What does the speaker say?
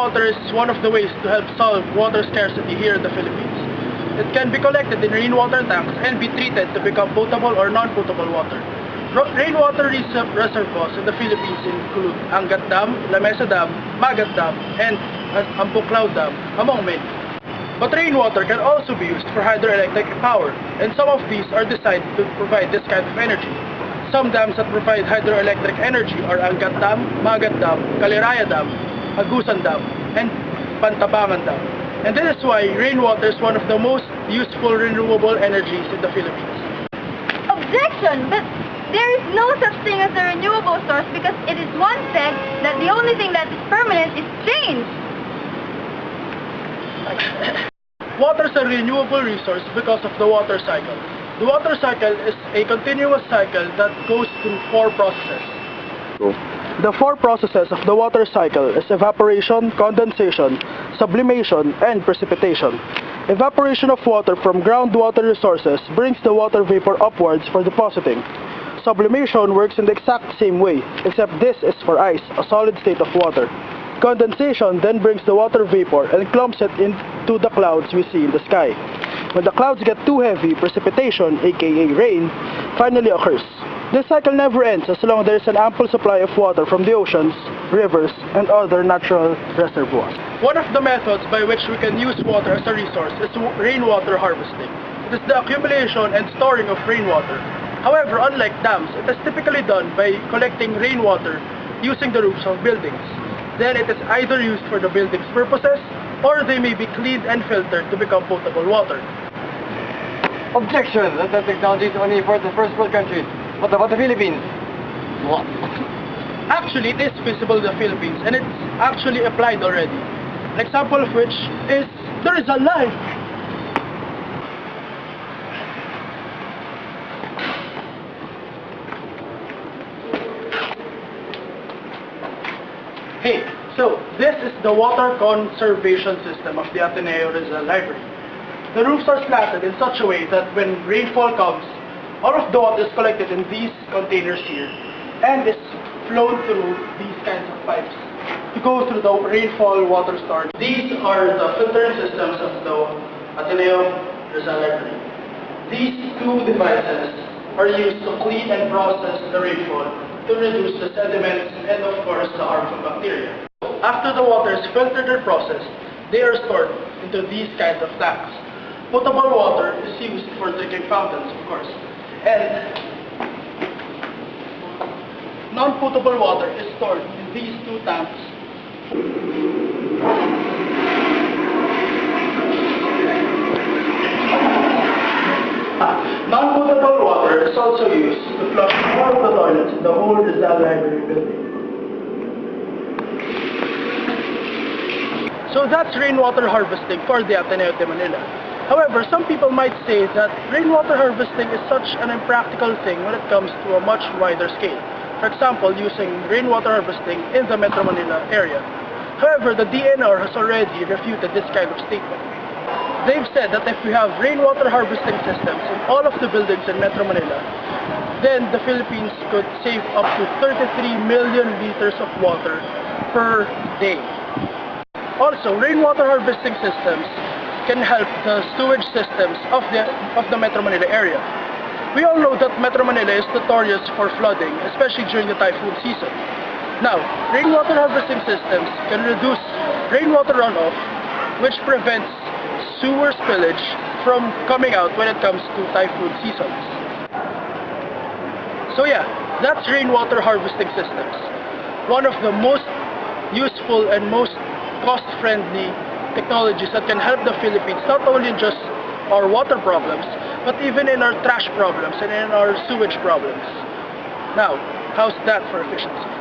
rainwater is one of the ways to help solve water scarcity here in the Philippines. It can be collected in rainwater tanks and be treated to become potable or non-potable water. Rainwater reservoirs in the Philippines include Angat Dam, La Mesa Dam, Magat Dam, and Mungcal Dam, among many. But rainwater can also be used for hydroelectric power, and some of these are designed to provide this kind of energy. Some dams that provide hydroelectric energy are Angat Dam, Magat Dam, Caliraya Dam, Agusan Dam, and Pantabangan Dam. And this is why rainwater is one of the most useful renewable energies in the Philippines. Objection! But there is no such thing as a renewable source because it is once said that the only thing that is permanent is change. Water is a renewable resource because of the water cycle. The water cycle is a continuous cycle that goes through 4 processes. The 4 processes of the water cycle is evaporation, condensation, sublimation, and precipitation. Evaporation of water from groundwater resources brings the water vapor upwards for depositing. Sublimation works in the exact same way, except this is for ice, a solid state of water. Condensation then brings the water vapor and clumps it into the clouds we see in the sky. When the clouds get too heavy, precipitation, aka rain, finally occurs. This cycle never ends as long as there is an ample supply of water from the oceans, rivers, and other natural reservoirs. One of the methods by which we can use water as a resource is rainwater harvesting. It is the accumulation and storing of rainwater. However, unlike dams, it is typically done by collecting rainwater using the roofs of buildings. Then it is either used for the building's purposes, or they may be cleaned and filtered to become potable water. Objection! That technology is only for the first world countries. What about the Philippines? What? Actually, it is feasible in the Philippines, and it's actually applied already. An example of which is the Rizal Line. Hey, so this is the water conservation system of the Ateneo Rizal Library. The roofs are slanted in such a way that when rainfall comes, all of the water is collected in these containers here and is flowed through these kinds of pipes to go through the rainfall water storage. These are the filtering systems of the Ateneo Rizal Library. These 2 devices are used to clean and process the rainfall to reduce the sediments and of course the harmful bacteria. After the water is filtered and processed, they are stored into these kinds of tanks. Potable water is used for drinking fountains, of course, and non-potable water is stored in these 2 tanks. Non-potable water is also used to flush all of the toilets in the whole Rizal Library building. So that's rainwater harvesting for the Ateneo de Manila. However, some people might say that rainwater harvesting is such an impractical thing when it comes to a much wider scale. For example, using rainwater harvesting in the Metro Manila area. However, the DNR has already refuted this kind of statement. They've said that if we have rainwater harvesting systems in all of the buildings in Metro Manila, then the Philippines could save up to 33 million liters of water per day. Also, rainwater harvesting systems can help the sewage systems of the Metro Manila area. We all know that Metro Manila is notorious for flooding, especially during the typhoon season. Now, rainwater harvesting systems can reduce rainwater runoff, which prevents sewer spillage from coming out when it comes to typhoon seasons. So yeah, that's rainwater harvesting systems. One of the most useful and most cost-friendly technologies that can help the Philippines not only in just our water problems, but even in our trash problems and in our sewage problems. Now, how's that for efficiency?